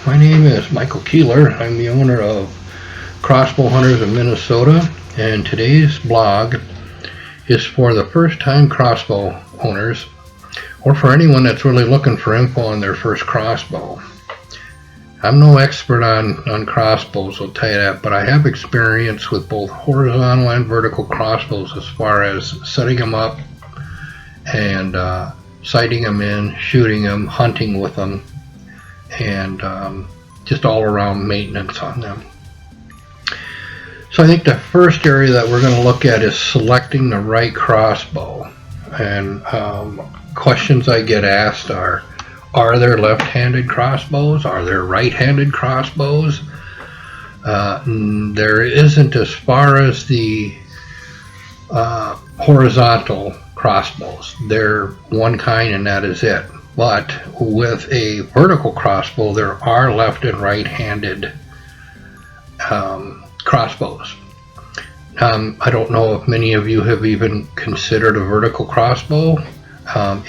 My name is Michael Keeler. I'm the owner of Crossbow Hunters of Minnesota, and today's blog is for the first-time crossbow owners, or for anyone that's really looking for info on their first crossbow. I'm no expert on crossbows, I'll tell you that, but I have experience with both horizontal and vertical crossbows as far as setting them up and sighting them in, shooting them, hunting with them, and just all around maintenance on them. So I think the first area that we're going to look at is selecting the right crossbow. And questions I get asked are there left-handed crossbows? Are there right-handed crossbows? There isn't as far as the horizontal crossbows. They're one kind and that is it. But with a vertical crossbow, there are left and right-handed crossbows. I don't know if many of you have even considered a vertical crossbow.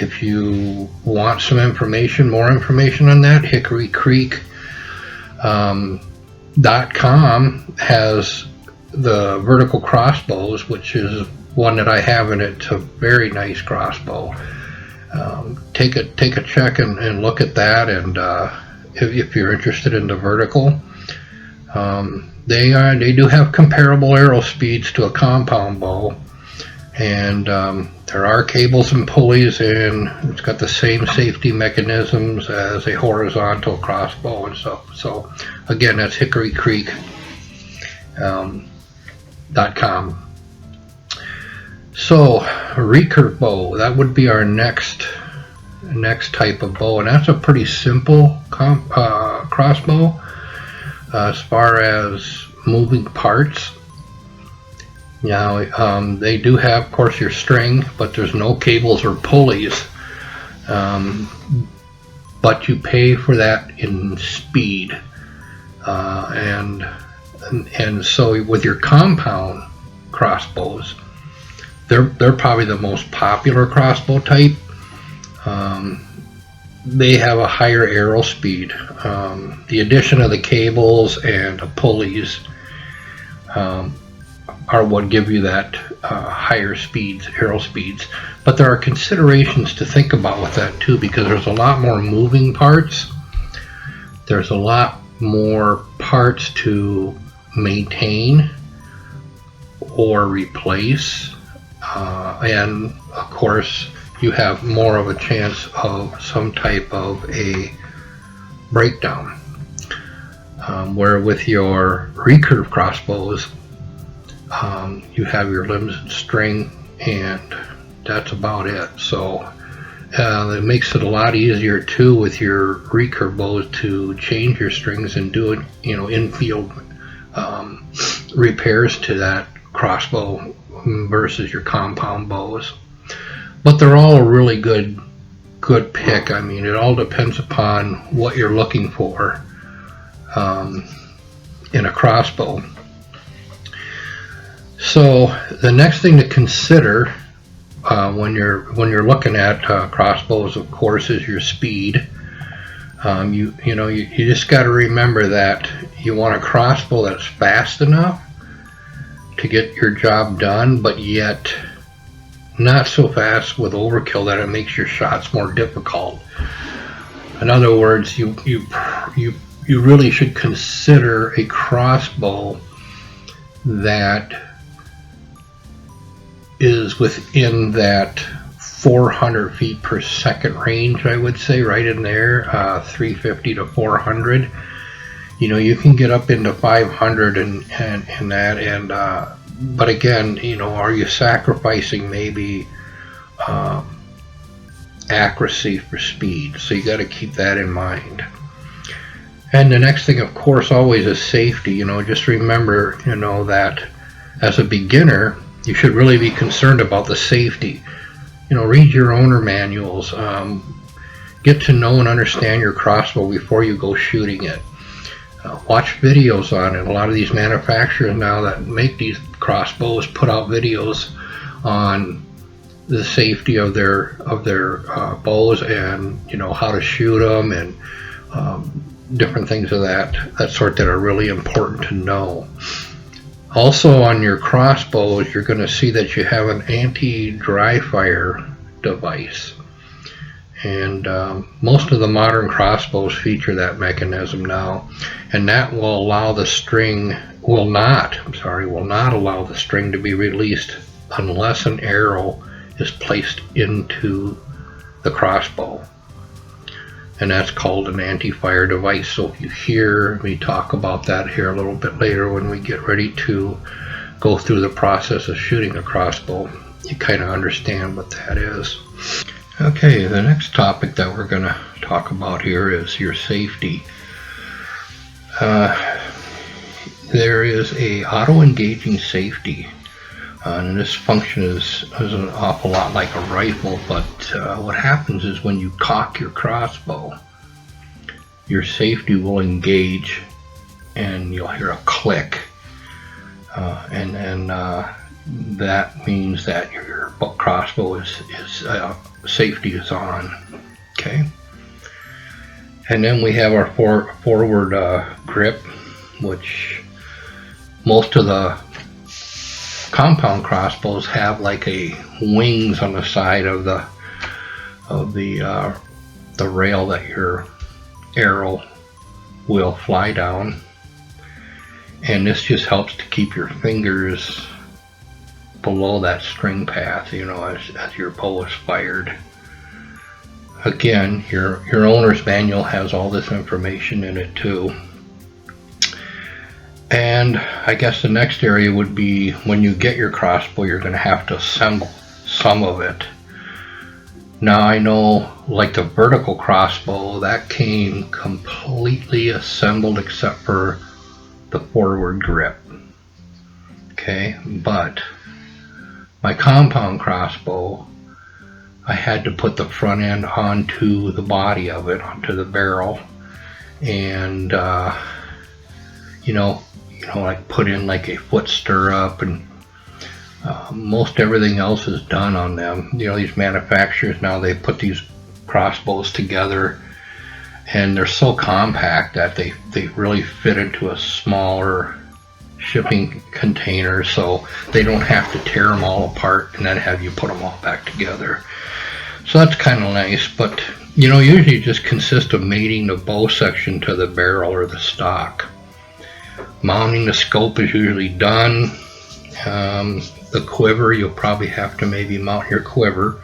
If you want some information, more information on that, hickorycreek.com has the vertical crossbows, which is one that I have, and it's a very nice crossbow. Take a check and look at that, and if you're interested in the vertical, they do have comparable arrow speeds to a compound bow, and there are cables and pulleys, and it's got the same safety mechanisms as a horizontal crossbow and stuff. So again, that's hickorycreek.com. So recurve bow, that would be our next type of bow, and that's a pretty simple crossbow as far as moving parts. Now they do have, of course, your string, but there's no cables or pulleys, but you pay for that in speed, and so with your compound crossbows, they're probably the most popular crossbow type. They have a higher arrow speed. The addition of the cables and the pulleys are what give you that higher speeds, arrow speeds. But there are considerations to think about with that too, because there's a lot more moving parts. There's a lot more parts to maintain or replace. And of course, you have more of a chance of some type of a breakdown. Where with your recurve crossbows, you have your limbs and string, and that's about it. So it makes it a lot easier too with your recurve bows to change your strings and do it, in-field repairs to that crossbow versus your compound bows. But they're all a really good pick. I mean, it all depends upon what you're looking for in a crossbow. So the next thing to consider when you're looking at crossbows, of course, is your speed. You just got to remember that you want a crossbow that's fast enough to get your job done, but yet not so fast with overkill that it makes your shots more difficult. In other words, you really should consider a crossbow that is within that 400 feet per second range, I would say, right in there, 350 to 400. You can get up into 500 and that, and but again, are you sacrificing maybe accuracy for speed? So you got to keep that in mind. And the next thing, of course, always is safety. Just remember, that as a beginner, you should really be concerned about the safety. Read your owner manuals. Get to know and understand your crossbow before you go shooting it. Watch videos on it. A lot of these manufacturers now that make these crossbows put out videos on the safety of their bows, and how to shoot them, and different things of that sort that are really important to know. Also on your crossbows, you're going to see that you have an anti-dry fire device. And most of the modern crossbows feature that mechanism now, and that will allow the string, will not allow the string to be released unless an arrow is placed into the crossbow. And that's called an anti-fire device. So if you hear me talk about that here a little bit later when we get ready to go through the process of shooting a crossbow, you kind of understand what that is. Okay, the next topic that we're going to talk about here is your safety. There is a auto-engaging safety, and this function is an awful lot like a rifle, but what happens is when you cock your crossbow, your safety will engage and you'll hear a click, and then that means that your crossbow is safety is on. Okay, and then we have our forward grip, which most of the compound crossbows have like a wings on the side of the rail that your arrow will fly down, and this just helps to keep your fingers below that string path, you know, as your bow is fired. Again, your owner's manual has all this information in it too. And I guess the next area would be when you get your crossbow, you're going to have to assemble some of it. Now I know, like the vertical crossbow, that came completely assembled except for the forward grip. Okay, but my compound crossbow, I had to put the front end onto the body of it, onto the barrel, and like put in like a foot stirrup, and most everything else is done on them. You know, these manufacturers now, they put these crossbows together and they're so compact that they really fit into a smaller shipping container, so they don't have to tear them all apart and then have you put them all back together. So that's kind of nice, but you know, usually it just consists of mating the bow section to the barrel or the stock. Mounting the scope is usually done. The quiver, you'll probably have to maybe mount your quiver,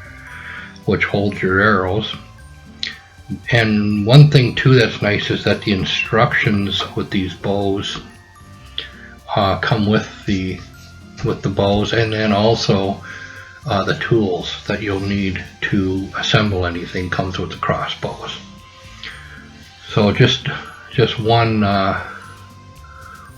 which holds your arrows. And one thing too that's nice is that the instructions with these bows come with the bows, and then also the tools that you'll need to assemble anything comes with the crossbows. So just one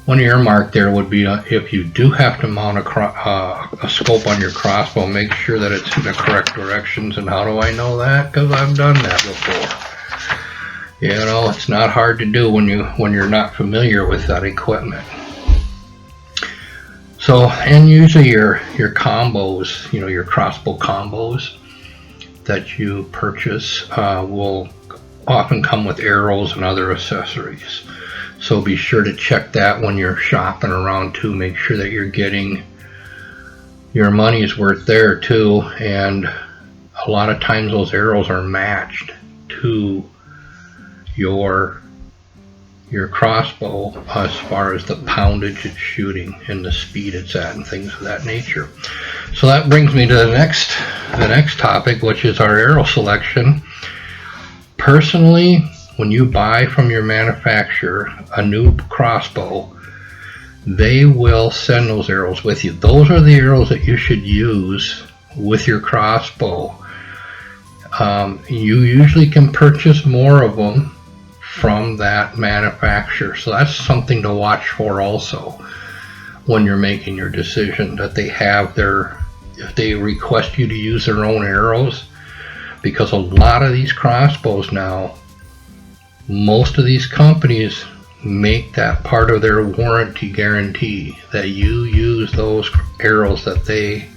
earmark there would be, if you do have to mount a scope on your crossbow, make sure that it's in the correct directions. And how do I know that? Because I've done that before. You know, it's not hard to do when you're not familiar with that equipment. So, and usually your combos, you know, your crossbow combos that you purchase will often come with arrows and other accessories. So be sure to check that when you're shopping around too. Make sure that you're getting your money's worth there too. And a lot of times those arrows are matched to your crossbow as far as the poundage it's shooting and the speed it's at and things of that nature. So that brings me to the next topic, which is our arrow selection. Personally, when you buy from your manufacturer a new crossbow, they will send those arrows with you. Those are the arrows that you should use with your crossbow. You usually can purchase more of them from that manufacturer, so that's something to watch for also when you're making your decision, that they have if they request you to use their own arrows, because a lot of these crossbows now, most of these companies make that part of their warranty guarantee, that you use those arrows that they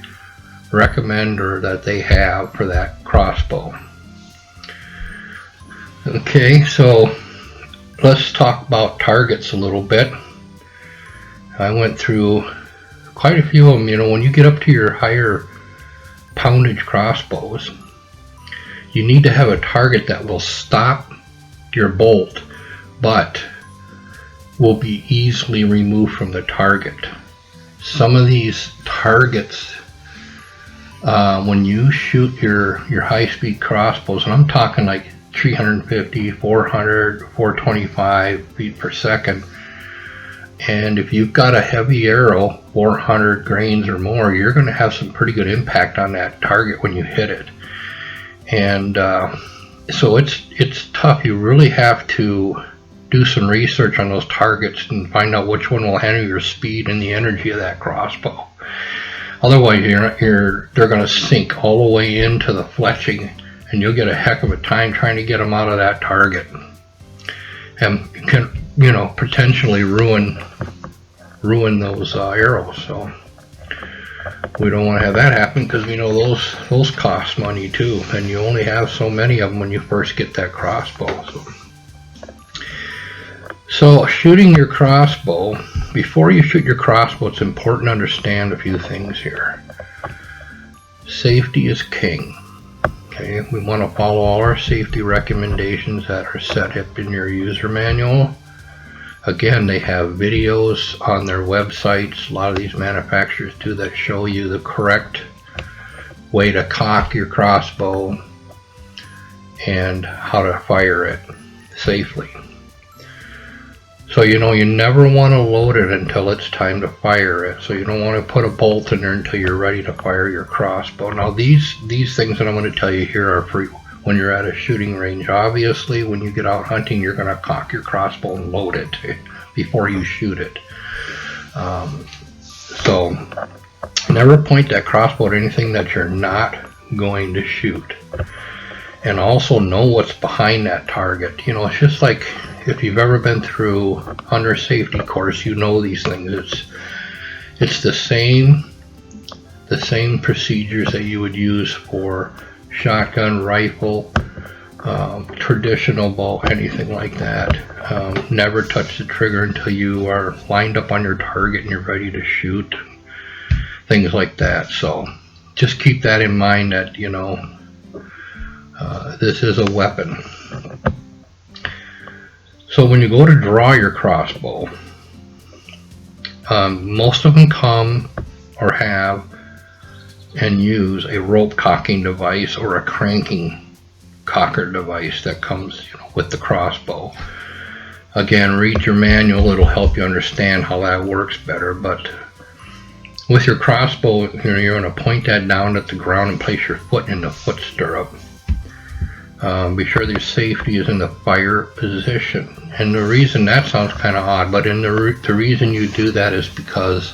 recommend or that they have for that crossbow. Okay, so let's talk about targets a little bit. I went through quite a few of them. You know, when you get up to your higher poundage crossbows, you need to have a target that will stop your bolt, but will be easily removed from the target. Some of these targets, when you shoot your high-speed crossbows, and I'm talking like 350, 400, 425 feet per second, and if you've got a heavy arrow, 400 grains or more, you're going to have some pretty good impact on that target when you hit it. And so it's tough. You really have to do some research on those targets and find out which one will handle your speed and the energy of that crossbow. Otherwise, they're going to sink all the way into the fletching, and you'll get a heck of a time trying to get them out of that target, and can, you know, potentially ruin those arrows. So we don't want to have that happen, because we know those cost money too, and you only have so many of them when you first get that crossbow. So shooting your crossbow, before you shoot your crossbow, it's important to understand a few things here. Safety is king. Okay, we want to follow all our safety recommendations that are set up in your user manual. Again, they have videos on their websites. A lot of these manufacturers do that, show you the correct way to cock your crossbow and how to fire it safely. So you know, you never want to load it until it's time to fire it. So you don't want to put a bolt in there until you're ready to fire your crossbow. Now these things that I'm going to tell you here are for when you're at a shooting range. Obviously, when you get out hunting, you're going to cock your crossbow and load it before you shoot it. So never point that crossbow at anything that you're not going to shoot. And also know what's behind that target. You know, it's just like if you've ever been through hunter safety course, you know these things. It's the same procedures that you would use for shotgun, rifle, traditional bow, anything like that. Never touch the trigger until you are lined up on your target and you're ready to shoot. Things like that. So just keep that in mind, that, you know, this is a weapon. So when you go to draw your crossbow, most of them come or have and use a rope cocking device or a cranking cocker device that comes, you know, with the crossbow. Again, read your manual, it'll help you understand how that works better. But with your crossbow, you know, you're going to point that down at the ground and place your foot in the foot stirrup. Be sure your safety is in the fire position. And the reason, that sounds kind of odd, but the reason you do that is because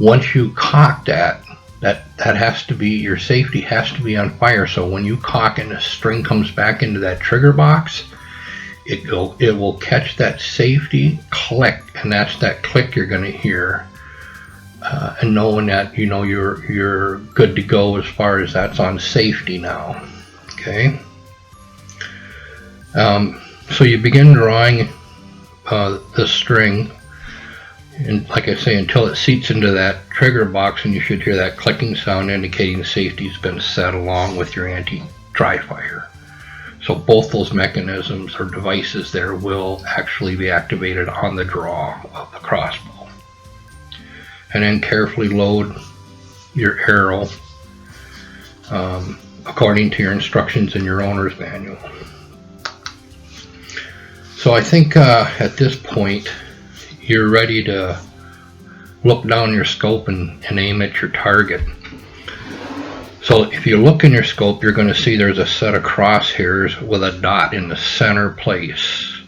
once you cock that has to be, your safety has to be on fire. So when you cock and the string comes back into that trigger box, it will catch that safety click, and that's that click you're going to hear, and knowing that, you know, you're good to go as far as that's on safety now. Okay. So you begin drawing the string, and like I say, until it seats into that trigger box, and you should hear that clicking sound indicating safety's been set along with your anti-dry fire. So both those mechanisms or devices there will actually be activated on the draw of the crossbow. And then carefully load your arrow according to your instructions in your owner's manual. So I think at this point you're ready to look down your scope and aim at your target. So if you look in your scope, you're going to see there's a set of crosshairs with a dot in the center place.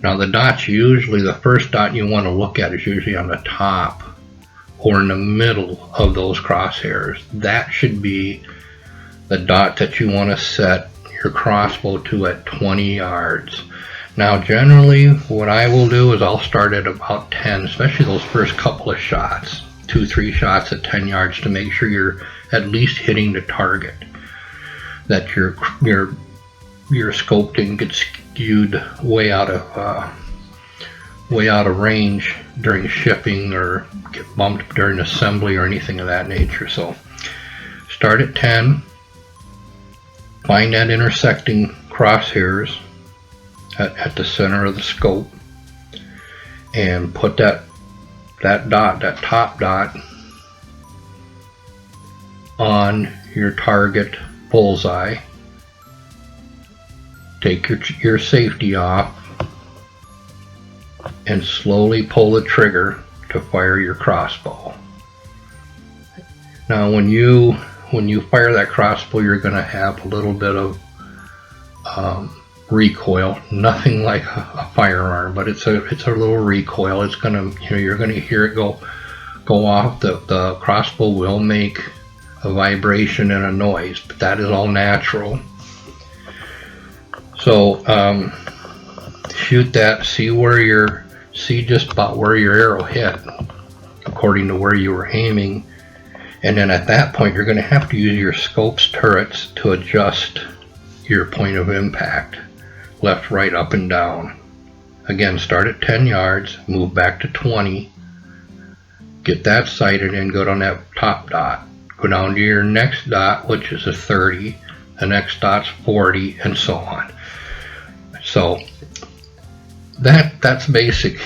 Now the dot's usually, the first dot you want to look at is usually on the top or in the middle of those crosshairs. That should be the dot that you want to set your crossbow to at 20 yards. Now generally what I will do is I'll start at about 10, especially those first couple of shots, 2-3 shots at 10 yards, to make sure you're at least hitting the target, that your your scope didn't get skewed way out of range during shipping or get bumped during assembly or anything of that nature. So start at 10, find that intersecting crosshairs at the center of the scope, and put that top dot on your target bullseye. Take your safety off and slowly pull the trigger to fire your crossbow. Now when you fire that crossbow, you're going to have a little bit of recoil, nothing like a firearm, but it's a little recoil. It's gonna, you're gonna hear it go off. The crossbow will make a vibration and a noise, but that is all natural. So shoot that, see just about where your arrow hit according to where you were aiming, and then at that point you're going to have to use your scope's turrets to adjust your point of impact, left, right, up, and down. Again, start at 10 yards, move back to 20, get that sighted in, go down that top dot, go down to your next dot, which is a 30, the next dot's 40, and so on. So that's basic,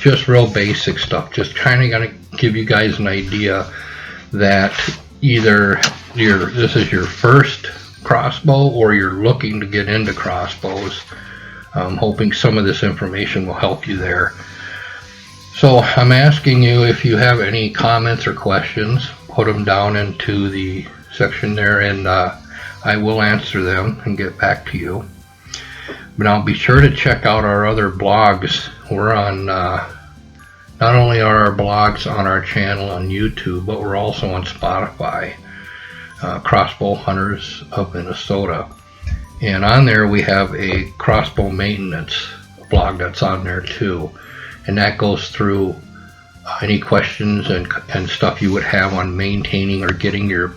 just real basic stuff. Just kind of gonna give you guys an idea that either this is your first crossbow or you're looking to get into crossbows. I'm hoping some of this information will help you there. So I'm asking you, if you have any comments or questions, put them down into the section there, and I will answer them and get back to you. But now be sure to check out our other blogs. We're on, not only are our blogs on our channel on YouTube, but we're also on Spotify, Crossbow Hunters of Minnesota. And on there we have a crossbow maintenance blog that's on there too. And that goes through any questions and stuff you would have on maintaining or getting your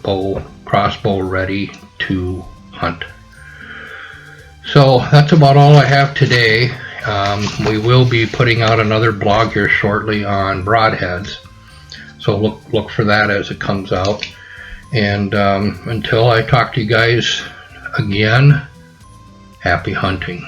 crossbow ready to hunt. So that's about all I have today. We will be putting out another blog here shortly on broadheads, so look for that as it comes out. And until I talk to you guys again, happy hunting.